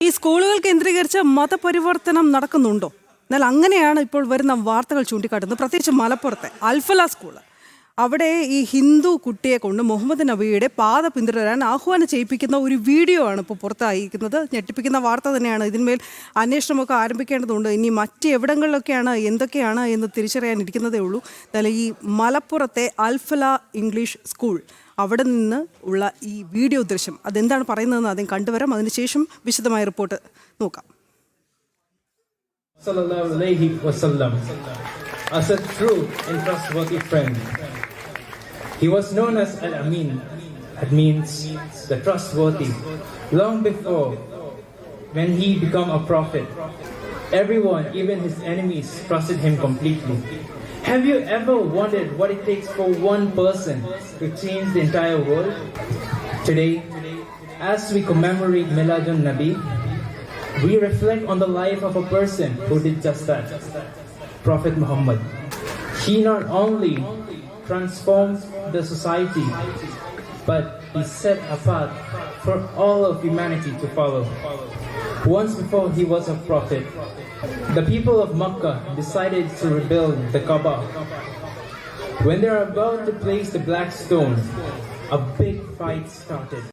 ഈ സ്കൂളുകൾ കേന്ദ്രീകരിച്ച് മതപരിവർത്തനം നടക്കുന്നുണ്ടോ? എന്നാൽ അങ്ങനെയാണ് ഇപ്പോൾ വരുന്ന വാർത്തകൾ ചൂണ്ടിക്കാട്ടുന്നത്. പ്രത്യേകിച്ച് മലപ്പുറത്തെ അൽഫല സ്കൂൾ, അവിടെ ഈ ഹിന്ദു കുട്ടിയെ കൊണ്ട് മുഹമ്മദ് നബിയുടെ പാത പിന്തുടരാൻ ആഹ്വാനം ചെയ്യിപ്പിക്കുന്ന ഒരു വീഡിയോ ആണ് ഇപ്പോൾ പുറത്തായിരിക്കുന്നത്. ഞെട്ടിപ്പിക്കുന്ന വാർത്ത തന്നെയാണ്. ഇതിന്മേൽ അന്വേഷണമൊക്കെ ആരംഭിക്കേണ്ടതുണ്ട്. ഇനി മറ്റ് എവിടങ്ങളിലൊക്കെയാണ് എന്തൊക്കെയാണ് എന്ന് തിരിച്ചറിയാനിരിക്കുന്നതേ ഉള്ളൂ. എന്നാലും ഈ മലപ്പുറത്തെ അൽഫല ഇംഗ്ലീഷ് സ്കൂൾ, അവിടെ നിന്ന് ഉള്ള ഈ വീഡിയോ ദൃശ്യം അതെന്താണ് പറയുന്നതെന്ന് ആദ്യം കണ്ടുവരാം. അതിനുശേഷം വിശദമായ റിപ്പോർട്ട് നോക്കാം. Sallallahu alayhi wasallam, as a true and trustworthy friend. He was known as Al-Amin. That means the trustworthy. Long before, when he became a prophet, everyone, even his enemies, trusted him completely. Have you ever wondered what it takes for one person to change the entire world? Today, as we commemorate Miladun Nabi, we reflect on the life of a person who did just that, Prophet Muhammad. He not only transformed the society, but he set a path for all of humanity to follow. Once before he was a prophet, the people of Makkah decided to rebuild the Kaaba. When they were about to place the black stone, a big fight started.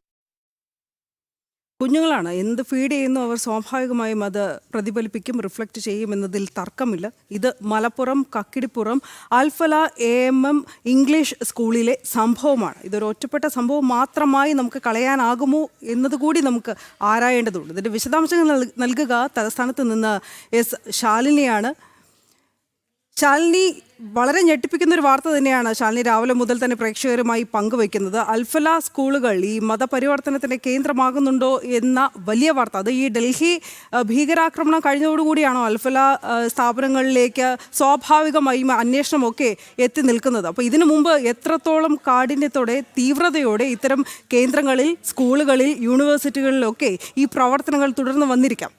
കുഞ്ഞുങ്ങളാണ്, എന്ത് feed ചെയ്യുന്നു അവർ സ്വാഭാവികമായും അത് പ്രതിഫലിപ്പിക്കും, reflect ചെയ്യുമെന്നതിൽ തർക്കമില്ല. ഇത് Malappuram Kakkidippuram Al-Falah AMM English സ്കൂളിലെ സംഭവമാണ്. ഇതൊരു ഒറ്റപ്പെട്ട സംഭവം മാത്രമായി നമുക്ക് കളയാനാകുമോ എന്നതുകൂടി നമുക്ക് ആരായേണ്ടതുണ്ട്. ഇതിൻ്റെ വിശദാംശങ്ങൾ നൽകുക തലസ്ഥാനത്ത് നിന്ന് ശാലിനിയാണ്. ശാലിനി, വളരെ ഞെട്ടിപ്പിക്കുന്ന ഒരു വാർത്ത തന്നെയാണ് ശാലിനി രാവിലെ മുതൽ തന്നെ പ്രേക്ഷകരുമായി പങ്കുവയ്ക്കുന്നത്. അൽഫല സ്കൂളുകൾ ഈ മതപരിവർത്തനത്തിൻ്റെ കേന്ദ്രമാകുന്നുണ്ടോ എന്ന വലിയ വാർത്ത. അത് ഈ ഡൽഹി ഭീകരാക്രമണം കഴിഞ്ഞതോടുകൂടിയാണോ അൽഫല സ്ഥാപനങ്ങളിലേക്ക് സ്വാഭാവികമായും അന്വേഷണമൊക്കെ എത്തി നിൽക്കുന്നത്? അപ്പോൾ ഇതിനു മുമ്പ് എത്രത്തോളം കാഠിന്യത്തോടെ തീവ്രതയോടെ ഇത്തരം കേന്ദ്രങ്ങളിൽ, സ്കൂളുകളിൽ, യൂണിവേഴ്സിറ്റികളിലൊക്കെ ഈ പ്രവർത്തനങ്ങൾ തുടർന്ന് വന്നിരിക്കാം?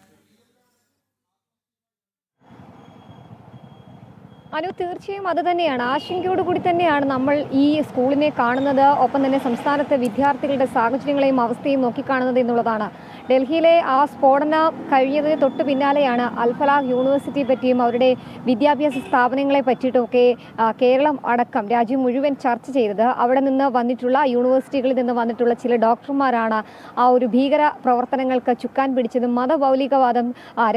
അനു, തീർച്ചയായും അത് തന്നെയാണ്. ആശങ്കയോടുകൂടി തന്നെയാണ് നമ്മൾ ഈ സ്കൂളിനെ കാണുന്നത്. ഒപ്പം തന്നെ സംസ്ഥാനത്തെ വിദ്യാർത്ഥികളുടെ സാഹചര്യങ്ങളെയും അവസ്ഥയും നോക്കിക്കാണുന്നത് എന്നുള്ളതാണ്. ഡൽഹിയിലെ ആ സ്ഫോടനം കഴിഞ്ഞതിന് തൊട്ട് പിന്നാലെയാണ് അൽഫലാഹ് യൂണിവേഴ്സിറ്റിയെ പറ്റിയും അവരുടെ വിദ്യാഭ്യാസ സ്ഥാപനങ്ങളെ പറ്റിയിട്ടുമൊക്കെ കേരളം അടക്കം രാജ്യം മുഴുവൻ ചർച്ച ചെയ്തത്. അവിടെ നിന്ന് വന്നിട്ടുള്ള യൂണിവേഴ്സിറ്റികളിൽ നിന്ന് വന്നിട്ടുള്ള ചില ഡോക്ടർമാരാണ് ആ ഒരു ഭീകര പ്രവർത്തനങ്ങൾക്ക് ചുക്കാൻ പിടിച്ചതും മതമൗലികവാദം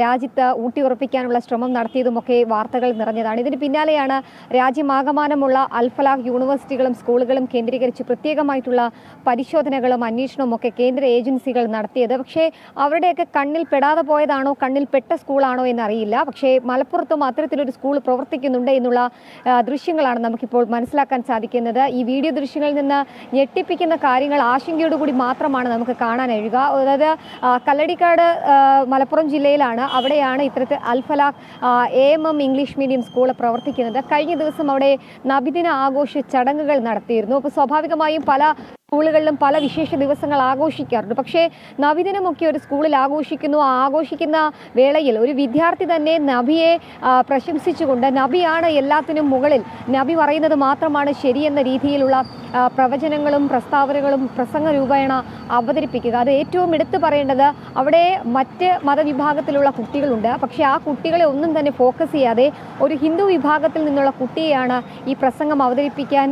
രാജ്യത്ത് ഊട്ടിയുറപ്പിക്കാനുള്ള ശ്രമം നടത്തിയതുമൊക്കെ വാർത്തകൾ നിറഞ്ഞതാണ്. ഇതിന് പിന്നാലെയാണ് രാജ്യമാകമാനമുള്ള അൽഫലാഹ് യൂണിവേഴ്സിറ്റികളും സ്കൂളുകളും കേന്ദ്രീകരിച്ച് പ്രത്യേകമായിട്ടുള്ള പരിശോധനകളും അന്വേഷണവും ഒക്കെ കേന്ദ്ര ഏജൻസികൾ നടത്തിയത്. പക്ഷേ അവരുടെയൊക്കെ കണ്ണിൽ പെടാതെ പോയതാണോ, കണ്ണിൽ പെട്ട സ്കൂളാണോ എന്നറിയില്ല. പക്ഷേ മലപ്പുറത്തും അത്തരത്തിലൊരു സ്കൂൾ പ്രവർത്തിക്കുന്നുണ്ട് എന്നുള്ള ദൃശ്യങ്ങളാണ് നമുക്കിപ്പോൾ മനസ്സിലാക്കാൻ സാധിക്കുന്നത്. ഈ വീഡിയോ ദൃശ്യങ്ങളിൽ നിന്ന് ഞെട്ടിപ്പിക്കുന്ന കാര്യങ്ങൾ ആശങ്കയോടുകൂടി മാത്രമാണ് നമുക്ക് കാണാനാവുക. അതായത് കല്ലടിക്കാട് മലപ്പുറം ജില്ലയിലാണ്. അവിടെയാണ് ഇത്തരത്തിൽ Alfalah AMM English medium school പ്രവർത്തിക്കുന്നത്. കഴിഞ്ഞ ദിവസം അവിടെ നബിദിന ആഘോഷ ചടങ്ങുകൾ നടത്തിയിരുന്നു. അപ്പോൾ സ്വാഭാവികമായും പല സ്കൂളുകളിലും പല വിശേഷ ദിവസങ്ങൾ ആഘോഷിക്കാറുണ്ട്. പക്ഷേ നബിദിനമൊക്കെ ഒരു സ്കൂളിൽ ആഘോഷിക്കുന്നു. ആഘോഷിക്കുന്ന വേളയിൽ ഒരു വിദ്യാർത്ഥി തന്നെ നബിയെ പ്രശംസിച്ചുകൊണ്ട് നബിയാണ് എല്ലാത്തിനും മുകളിൽ, നബി പറയുന്നത് മാത്രമാണ് ശരിയെന്ന രീതിയിലുള്ള പ്രവചനങ്ങളും പ്രസ്താവനകളും പ്രസംഗ രൂപേണ അവതരിപ്പിക്കുക. അത് ഏറ്റവും എടുത്തു പറയേണ്ടത്, അവിടെ മറ്റ് മതവിഭാഗത്തിലുള്ള കുട്ടികളുണ്ട്. പക്ഷേ ആ കുട്ടികളെ ഒന്നും തന്നെ ഫോക്കസ് ചെയ്യാതെ ഒരു ഹിന്ദു വിഭാഗത്തിൽ നിന്നുള്ള കുട്ടിയെയാണ് ഈ പ്രസംഗം അവതരിപ്പിക്കാൻ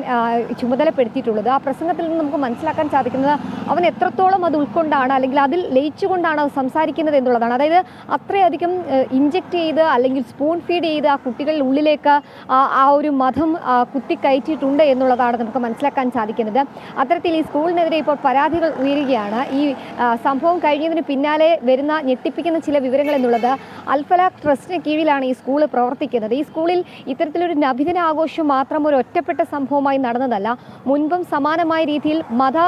ചുമതലപ്പെടുത്തിയിട്ടുള്ളത്. ആ പ്രസംഗത്തിൽ നിന്ന് നമുക്ക് മനസ്സിലാക്കാൻ സാധിക്കുന്നത് അവൻ എത്രത്തോളം അത് ഉൾക്കൊണ്ടാണ്, അല്ലെങ്കിൽ അതിൽ ലയിച്ചുകൊണ്ടാണ് സംസാരിക്കുന്നത് എന്നുള്ളതാണ്. അതായത് അത്രയധികം ഇഞ്ചക്ട് ചെയ്ത് അല്ലെങ്കിൽ സ്പൂൺ ഫീഡ് ചെയ്ത് ആ കുട്ടികളുടെ ഉള്ളിലേക്ക് ആ ഒരു മതം കുത്തിക്കയറ്റിയിട്ടുണ്ട് എന്നുള്ളതാണ് നമുക്ക് മനസ്സിലാക്കാൻ സാധിക്കുന്നത്. അത്തരത്തിൽ ഈ സ്കൂളിനെതിരെ ഇപ്പോൾ പരാതികൾ ഉയരുകയാണ്. ഈ സംഭവം കഴിഞ്ഞതിന് പിന്നാലെ വരുന്ന ഞെട്ടിപ്പിക്കുന്ന ചില വിവരങ്ങൾ എന്നുള്ളത്, അൽഫലാഹ് ട്രസ്റ്റിന് കീഴിലാണ് ഈ സ്കൂൾ പ്രവർത്തിക്കുന്നത്. ഈ സ്കൂളിൽ ഇത്തരത്തിലൊരു നബിദിന ആഘോഷം മാത്രം ഒരു ഒറ്റപ്പെട്ട സംഭവമായി നടന്നതല്ല. മുൻപും സമാനമായ രീതിയിൽ മത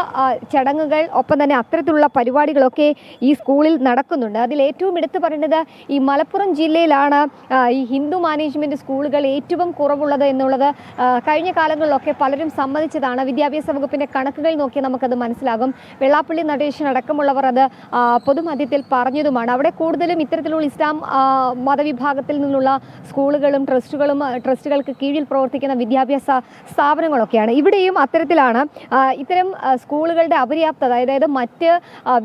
ചടങ്ങുകൾ, ഒപ്പം തന്നെ അത്തരത്തിലുള്ള പരിപാടികളൊക്കെ ഈ സ്കൂളിൽ നടക്കുന്നുണ്ട്. അതിൽ ഏറ്റവും എടുത്തു പറയേണ്ടത്, ഈ മലപ്പുറം ജില്ലയിലാണ് ഈ ഹിന്ദു മാനേജ്മെൻറ്റ് സ്കൂളുകൾ ഏറ്റവും കുറവുള്ളത് എന്നുള്ളത് കഴിഞ്ഞ കാലങ്ങളിലൊക്കെ പലരും സമ്മതിച്ചതാണ്. വിദ്യാഭ്യാസ വകുപ്പിൻ്റെ കണക്കുകൾ നോക്കി നമുക്കത് മനസ്സിലാകും. വെള്ളാപ്പള്ളി നടേശൻ അടക്കമുള്ളവർ അത് പൊതുമധ്യത്തിൽ പറഞ്ഞതുമാണ്. അവിടെ കൂടുതലും ഇത്തരത്തിലുള്ള ഇസ്ലാം മതവിഭാഗത്തിൽ നിന്നുള്ള സ്കൂളുകളും ട്രസ്റ്റുകൾക്ക് കീഴിൽ പ്രവർത്തിക്കുന്ന വിദ്യാഭ്യാസ സ്ഥാപനങ്ങളൊക്കെയാണ്. ഇവിടെയും അത്തരത്തിലാണ്. ഇത്തരം സ്കൂളുകളുടെ അപര്യാപ്തത, അതായത് മറ്റ്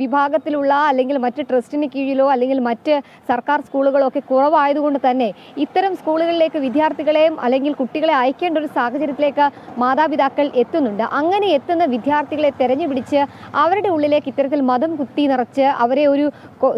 വിഭാഗത്തിലുള്ള അല്ലെങ്കിൽ മറ്റ് ട്രസ്റ്റിന് കീഴിലോ അല്ലെങ്കിൽ മറ്റ് സർക്കാർ സ്കൂളുകളോ ഒക്കെ കുറവായതുകൊണ്ട് തന്നെ ഇത്തരം സ്കൂളുകളിലേക്ക് വിദ്യാർത്ഥികളെയും അല്ലെങ്കിൽ കുട്ടികളെ അയക്കേണ്ട ഒരു സാഹചര്യത്തിലേക്ക് മാതാപിതാക്കൾ എത്തുന്നുണ്ട്. അങ്ങനെ എത്തുന്ന വിദ്യാർത്ഥികളെ തെരഞ്ഞുപിടിച്ച് അവരുടെ ഉള്ളിലേക്ക് ഇത്തരത്തിൽ മതം കുത്തി നിറച്ച് അവരെ ഒരു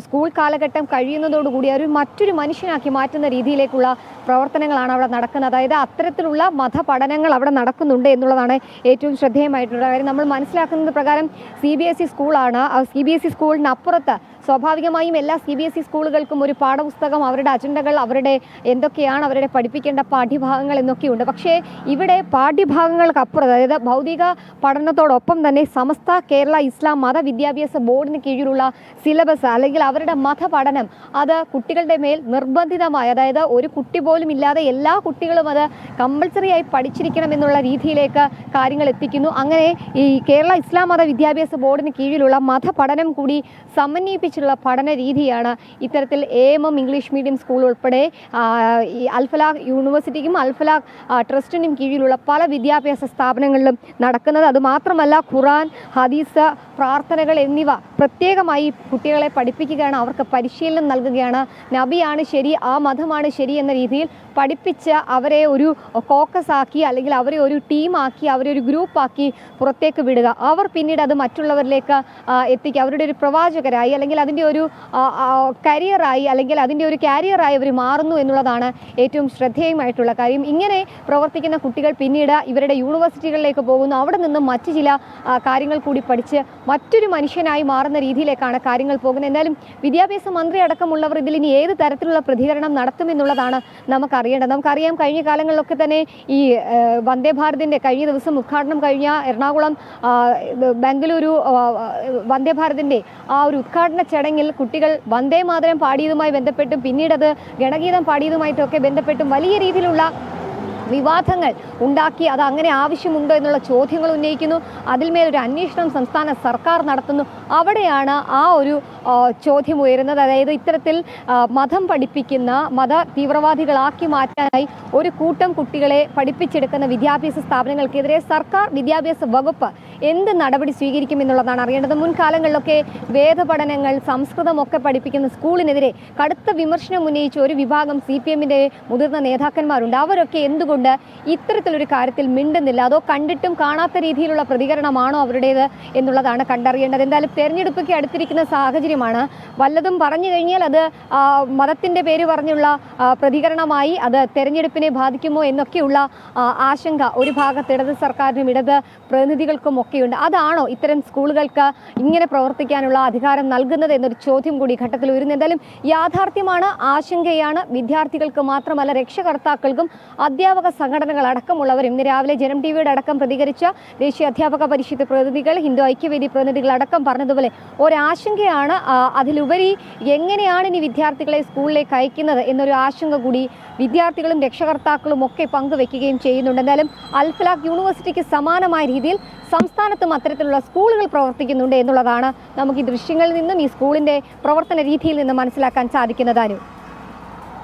സ്കൂൾ കാലഘട്ടം കഴിയുന്നതോടുകൂടി അവർ മറ്റൊരു മനുഷ്യനാക്കി മാറ്റുന്ന രീതിയിലേക്കുള്ള പ്രവർത്തനങ്ങളാണ് അവിടെ നടക്കുന്നത്. അതായത് അത്തരത്തിലുള്ള മതപഠനങ്ങൾ അവിടെ നടക്കുന്നുണ്ട് എന്നുള്ളതാണ് ഏറ്റവും ശ്രദ്ധേയമായിട്ടുള്ള കാര്യം. നമ്മൾ മനസ്സിലാക്കുന്നത് പ്രകാരം CBSE സ്കൂളാണ്. CBSE സ്കൂളിനപ്പുറത്ത് സ്വാഭാവികമായും എല്ലാ CBSE സ്കൂളുകൾക്കും ഒരു പാഠപുസ്തകം, അവരുടെ അജണ്ടകൾ, അവരുടെ എന്തൊക്കെയാണ് അവരുടെ പഠിപ്പിക്കേണ്ട പാഠ്യഭാഗങ്ങൾ എന്നൊക്കെയുണ്ട്. പക്ഷേ ഇവിടെ പാഠ്യഭാഗങ്ങൾക്കപ്പുറത്ത്, അതായത് ഭൗതിക പഠനത്തോടൊപ്പം തന്നെ സമസ്ത കേരള ഇസ്ലാം മത വിദ്യാഭ്യാസ ബോർഡിന് കീഴിലുള്ള സിലബസ് അല്ലെങ്കിൽ അവരുടെ മതപഠനം അത് കുട്ടികളുടെ മേൽ നിർബന്ധിതമായി, അതായത് ഒരു കുട്ടി പോലും ഇല്ലാതെ എല്ലാ കുട്ടികളും അത് കമ്പൾസറി ആയി പഠിച്ചിരിക്കണം എന്നുള്ള രീതിയിലേക്ക് കാര്യങ്ങൾ എത്തിക്കുന്നു. അങ്ങനെ ഈ കേരള ഇസ്ലാം മത വിദ്യാഭ്യാസ ബോർഡിന് കീഴിലുള്ള മതപഠനം കൂടി സമന്വയിപ്പിച്ചുള്ള പഠന രീതിയാണ് ഇത്തരത്തിൽ AMM ഇംഗ്ലീഷ് മീഡിയം സ്കൂൾ ഉൾപ്പെടെ ഈ അൽഫലാഖ് യൂണിവേഴ്സിറ്റിക്കും അൽഫലാഖ് ട്രസ്റ്റിനും കീഴിലുള്ള പല വിദ്യാഭ്യാസ സ്ഥാപനങ്ങളിലും നടക്കുന്നത്. അതുമാത്രമല്ല ഖുറാൻ, ഹദീസ്, പ്രാർത്ഥനകൾ എന്നിവ പ്രത്യേകമായി കുട്ടികളെ പഠിപ്പിക്കുകയാണ്, അവർക്ക് പരിശീലനം നൽകുകയാണ്. നബിയാണ് ശരി, ആ മതമാണ് ശരി എന്ന രീതിയിൽ പഠിപ്പിച്ച് അവരെ ഒരു ഫോക്കസ് ആക്കി അല്ലെങ്കിൽ അവരെ ഒരു ടീമാക്കി അവരെ ഒരു ഗ്രൂപ്പാക്കി പുറത്തേക്ക് വിടുക. അവർ പിന്നീട് അത് മറ്റുള്ളവരിലേക്ക് എത്തിക്കുക. അവരുടെ ഒരു പ്രവാചകരായി അല്ലെങ്കിൽ അതിൻ്റെ ഒരു കരിയറായി അല്ലെങ്കിൽ അതിൻ്റെ ഒരു കാരിയറായി അവർ മാറുന്നു എന്നുള്ളതാണ് ഏറ്റവും ശ്രദ്ധേയമായിട്ടുള്ള കാര്യം. ഇങ്ങനെ പ്രവർത്തിക്കുന്ന കുട്ടികൾ പിന്നീട് ഇവരുടെ യൂണിവേഴ്സിറ്റികളിലേക്ക് പോകുന്നു. അവിടെ നിന്നും മറ്റു ചില കാര്യങ്ങൾ കൂടി പഠിച്ച് മറ്റൊരു മനുഷ്യനായി മാറുന്ന രീതിയിലേക്കാണ് കാര്യങ്ങൾ പോകുന്നത്. എന്തായാലും വിദ്യാഭ്യാസ മന്ത്രി അടക്കമുള്ളവർ ഇതിൽ ഇനി ഏത് തരത്തിലുള്ള പ്രതികരണം നടത്തുമെന്നുള്ളതാണ് നമുക്കറിയേണ്ടത്. നമുക്കറിയാം കഴിഞ്ഞ കാലങ്ങളിലൊക്കെ തന്നെ ഈ വന്ദേ ഭാരതിൻ്റെ കഴിഞ്ഞ ദിവസം ഉദ്ഘാടനം കഴിഞ്ഞ എറണാകുളം ബംഗളൂരു വന്ദേ ഭാരതിൻ്റെ ആ ഒരു ഉദ്ഘാടന ചടങ്ങിൽ കുട്ടികൾ വന്ദേ മാതരം പാടിയതുമായി ബന്ധപ്പെട്ടും പിന്നീടത് ഗണഗീതം പാടിയതുമായിട്ടൊക്കെ ബന്ധപ്പെട്ടും വലിയ രീതിയിലുള്ള വിവാദങ്ങൾ ഉണ്ടാക്കി. അത് അങ്ങനെ ആവശ്യമുണ്ടോ എന്നുള്ള ചോദ്യങ്ങൾ ഉന്നയിക്കുന്നു. അതിന്മേലൊരു അന്വേഷണം സംസ്ഥാന സർക്കാർ നടത്തുന്നു. അവിടെയാണ് ആ ഒരു ചോദ്യം ഉയരുന്നത്. അതായത് ഇത്തരത്തിൽ മതം പഠിപ്പിക്കുന്ന മത തീവ്രവാദികളാക്കി മാറ്റാനായി ഒരു കൂട്ടം കുട്ടികളെ പഠിപ്പിച്ചെടുക്കുന്ന വിദ്യാഭ്യാസ സ്ഥാപനങ്ങൾക്കെതിരെ സർക്കാർ വിദ്യാഭ്യാസ വകുപ്പ് എന്ത് നടപടി സ്വീകരിക്കുമെന്നുള്ളതാണ് അറിയേണ്ടത്. മുൻകാലങ്ങളിലൊക്കെ വേദപഠനങ്ങൾ, സംസ്കൃതമൊക്കെ പഠിപ്പിക്കുന്ന സ്കൂളിനെതിരെ കടുത്ത വിമർശനം ഉന്നയിച്ച ഒരു വിഭാഗം CPMൻ്റെ മുതിർന്ന നേതാക്കന്മാരുണ്ട്. അവരൊക്കെ എന്തുകൊണ്ട് ഇത്തരത്തിലൊരു കാര്യത്തിൽ മിണ്ടുന്നില്ല? അതോ കണ്ടിട്ടും കാണാത്ത രീതിയിലുള്ള പ്രതികരണമാണോ അവരുടേത് എന്നുള്ളതാണ് കണ്ടറിയേണ്ടത്. എന്തായാലും തെരഞ്ഞെടുപ്പൊക്കെ അടുത്തിരിക്കുന്ന സാഹചര്യമാണ്. വല്ലതും പറഞ്ഞു കഴിഞ്ഞാൽ അത് മതത്തിൻ്റെ പേര് പറഞ്ഞുള്ള പ്രതികരണമായി അത് തെരഞ്ഞെടുപ്പിനെ ബാധിക്കുമോ എന്നൊക്കെയുള്ള ആശങ്ക ഒരു ഭാഗത്ത് ഇടത് സർക്കാരിനും ഇടത് പ്രതിനിധികൾക്കും ഒക്കെയുണ്ട്. അതാണോ ഇത്തരം സ്കൂളുകൾക്ക് ഇങ്ങനെ പ്രവർത്തിക്കാനുള്ള അധികാരം നൽകുന്നത് എന്നൊരു ചോദ്യം കൂടി ഘട്ടത്തിൽ ഉയരുന്നു. എന്തായാലും യാഥാർത്ഥ്യമാണ്, ആശങ്കയാണ്. വിദ്യാർത്ഥികൾക്ക് മാത്രമല്ല രക്ഷകർത്താക്കൾക്കും അധ്യാപക സംഘടനകൾ അടക്കമുള്ളവർ ഇന്ന് രാവിലെ ജനം TVയുടെ അടക്കം പ്രതികരിച്ച ദേശീയ അധ്യാപക പരിഷത്ത് പ്രതിനിധികൾ, ഹിന്ദു ഐക്യവേദി പ്രതിനിധികൾ അടക്കം പറഞ്ഞതുപോലെ ഒരാശങ്കയാണ്. അതിലുപരി എങ്ങനെയാണ് ഇനി വിദ്യാർത്ഥികളെ സ്കൂളിലേക്ക് അയക്കുന്നത് എന്നൊരു ആശങ്ക കൂടി വിദ്യാർത്ഥികളും രക്ഷകർത്താക്കളും ഒക്കെ പങ്കുവെക്കുകയും ചെയ്യുന്നുണ്ട്. എന്തായാലും അൽഫലാഖ് യൂണിവേഴ്സിറ്റിക്ക് സമാനമായ രീതിയിൽ സംസ്ഥാനത്തും അത്തരത്തിലുള്ള സ്കൂളുകൾ പ്രവർത്തിക്കുന്നുണ്ട് എന്നുള്ളതാണ് നമുക്ക് ഈ ദൃശ്യങ്ങളിൽ നിന്നും ഈ സ്കൂളിൻ്റെ പ്രവർത്തന രീതിയിൽ നിന്ന് മനസ്സിലാക്കാൻ സാധിക്കുന്നതാണ്.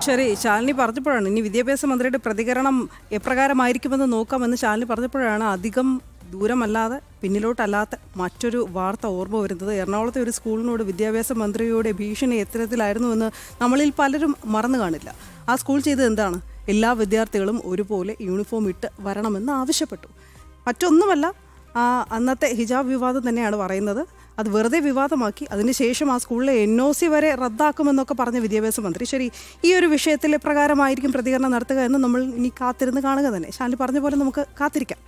ശരി, ശാലിനി പറഞ്ഞപ്പോഴാണ് ഇനി വിദ്യാഭ്യാസ മന്ത്രിയുടെ പ്രതികരണം എപ്രകാരമായിരിക്കുമെന്ന് നോക്കാമെന്ന് ശാലിനി പറഞ്ഞപ്പോഴാണ് അധികം ദൂരമല്ലാതെ പിന്നിലോട്ടല്ലാത്ത മറ്റൊരു വാർത്ത ഓർമ്മ വരുന്നത്. എറണാകുളത്തെ ഒരു സ്കൂളിനോട് വിദ്യാഭ്യാസ മന്ത്രിയുടെ ഭീഷണി എത്തരത്തിലായിരുന്നുവെന്ന് നമ്മളിൽ പലരും മറന്നു കാണില്ല. ആ സ്കൂൾ ചെയ്തത് എന്താണ്? എല്ലാ വിദ്യാർത്ഥികളും ഒരുപോലെ യൂണിഫോം ഇട്ട് വരണമെന്ന് ആവശ്യപ്പെട്ടു. മറ്റൊന്നുമല്ല, അന്നത്തെ ഹിജാബ് വിവാദം തന്നെയാണ് പറയുന്നത്. അത് വെറുതെ വിവാദമാക്കി അതിനുശേഷം ആ സ്കൂളിലെ NOC വരെ റദ്ദാക്കുമെന്നൊക്കെ പറഞ്ഞ വിദ്യാഭ്യാസ മന്ത്രി ശരി ഈ ഒരു വിഷയത്തിൽ പ്രകാരമായിരിക്കും പ്രതികരണം നടത്തുക എന്ന് നമ്മൾ ഇനി കാത്തിരുന്ന് കാണുക തന്നെ. ശാലിനി പറഞ്ഞ പോലെ നമുക്ക് കാത്തിരിക്കാം.